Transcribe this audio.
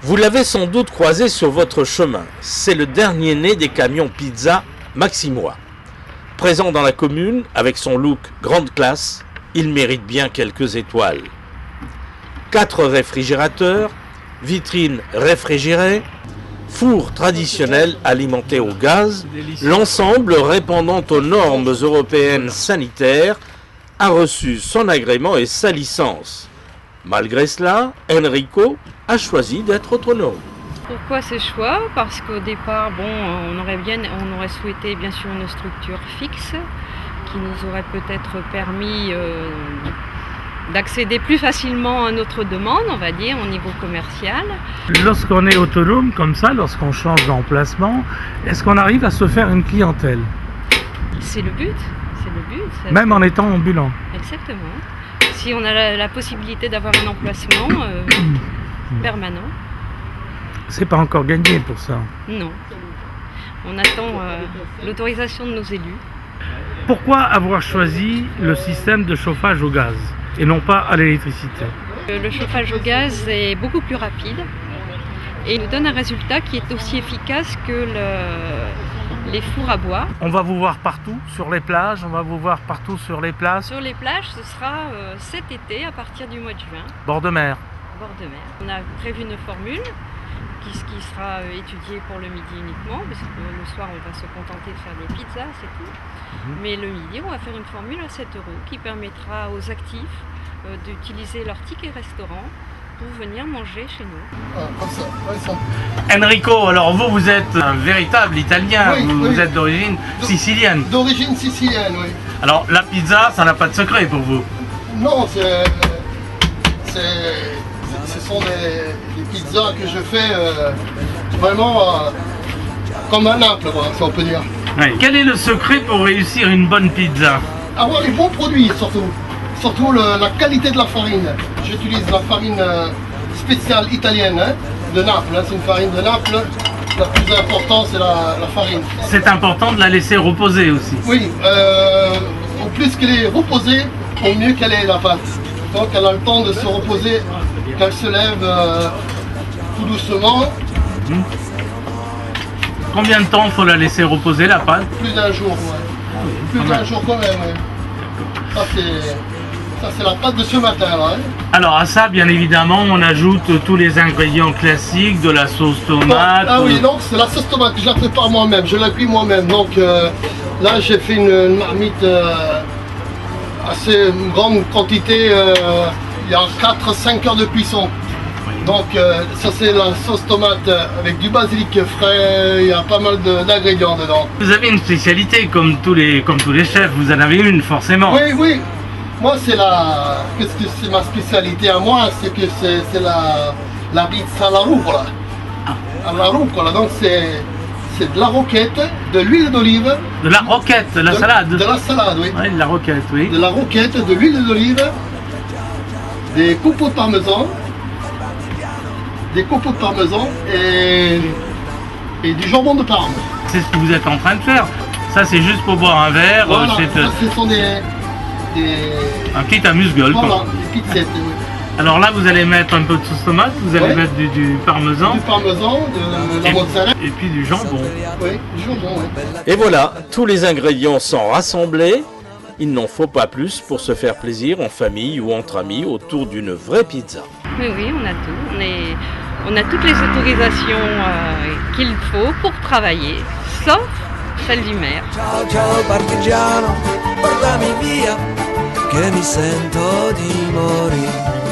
Vous l'avez sans doute croisé sur votre chemin. C'est le dernier né des camions pizza Maximois. Présent dans la commune, avec son look grande classe, il mérite bien quelques étoiles. 4 réfrigérateurs, vitrines réfrigérées, four traditionnel alimenté au gaz, l'ensemble répondant aux normes européennes sanitaires, a reçu son agrément et sa licence. Malgré cela, Enrico a choisi d'être autonome. Pourquoi ce choix? Parce qu'au départ, on aurait souhaité bien sûr une structure fixe qui nous aurait peut-être permis d'accéder plus facilement à notre demande, on va dire, au niveau commercial. Lorsqu'on est autonome comme ça, lorsqu'on change d'emplacement, est-ce qu'on arrive à se faire une clientèle? C'est le but, c'est le but. Même en étant ambulant? Exactement. Si on a la possibilité d'avoir un emplacement permanent. C'est pas encore gagné pour ça? Non. On attend l'autorisation de nos élus. Pourquoi avoir choisi le système de chauffage au gaz et non pas à l'électricité? Le chauffage au gaz est beaucoup plus rapide et nous donne un résultat qui est aussi efficace que les fours à bois. On va vous voir partout, sur les plages, on va vous voir partout sur les places. Sur les plages, ce sera cet été à partir du mois de juin. Bord de mer. Bord de mer. On a prévu une formule qui sera étudiée pour le midi uniquement, parce que le soir on va se contenter de faire des pizzas, c'est tout. Mais le midi, on va faire une formule à 7 € qui permettra aux actifs d'utiliser leur ticket restaurant pour venir manger chez nous. Enrico, alors vous êtes un véritable Italien, oui, vous êtes d'origine sicilienne. D'origine sicilienne, oui. Alors la pizza, ça n'a pas de secret pour vous? Non, ce sont des pizzas que je fais vraiment comme un Naples, si on peut dire. Oui. Quel est le secret pour réussir une bonne pizza? Avoir les bons produits surtout. Surtout la qualité de la farine. J'utilise la farine spéciale italienne de Naples. C'est une farine de Naples. La plus importante, c'est la farine. C'est important de la laisser reposer aussi. Oui, au plus qu'elle est reposée, au mieux qu'elle est la pâte. Donc elle a le temps de se reposer, qu'elle se lève tout doucement. Combien de temps faut la laisser reposer la pâte? Plus d'un jour, ouais. Plus d'un jour quand même, ouais. Ça c'est la pâte de ce matin là. Alors à ça, bien évidemment, on ajoute tous les ingrédients classiques, de la sauce tomate. Ah oui, donc c'est la sauce tomate que je la prépare moi-même, je la cuis moi-même. Donc là j'ai fait une marmite assez grande quantité, il y a 4-5 heures de cuisson. Donc ça c'est la sauce tomate avec du basilic frais, il y a pas mal d'ingrédients dedans. Vous avez une spécialité comme tous les chefs, vous en avez une forcément. Oui, oui. Moi c'est ma spécialité à moi, c'est que c'est la pizza alla rucola. La rucola, donc c'est de la roquette, de l'huile d'olive. De la roquette, de la salade. De la salade, oui. Oui, de la roquette, oui. De la roquette, de l'huile d'olive, des copeaux de parmesan. Des copeaux de parmesan et du jambon de Parme. C'est ce que vous êtes en train de faire. Ça c'est juste pour boire un verre. Voilà, ce sont un petit amuse-gueule. Voilà, des pizzettes, oui. Alors là vous allez mettre un peu de sauce tomate, vous allez mettre du parmesan. Du parmesan, de la mozzarella. Et puis du jambon. Oui, du jambon, oui. Et voilà, tous les ingrédients sont rassemblés. Il n'en faut pas plus pour se faire plaisir en famille ou entre amis autour d'une vraie pizza. Oui, on a tout. On a toutes les autorisations qu'il faut pour travailler, sauf celle du maire. Ciao ciao partigiano, portami via, che mi sento di morire.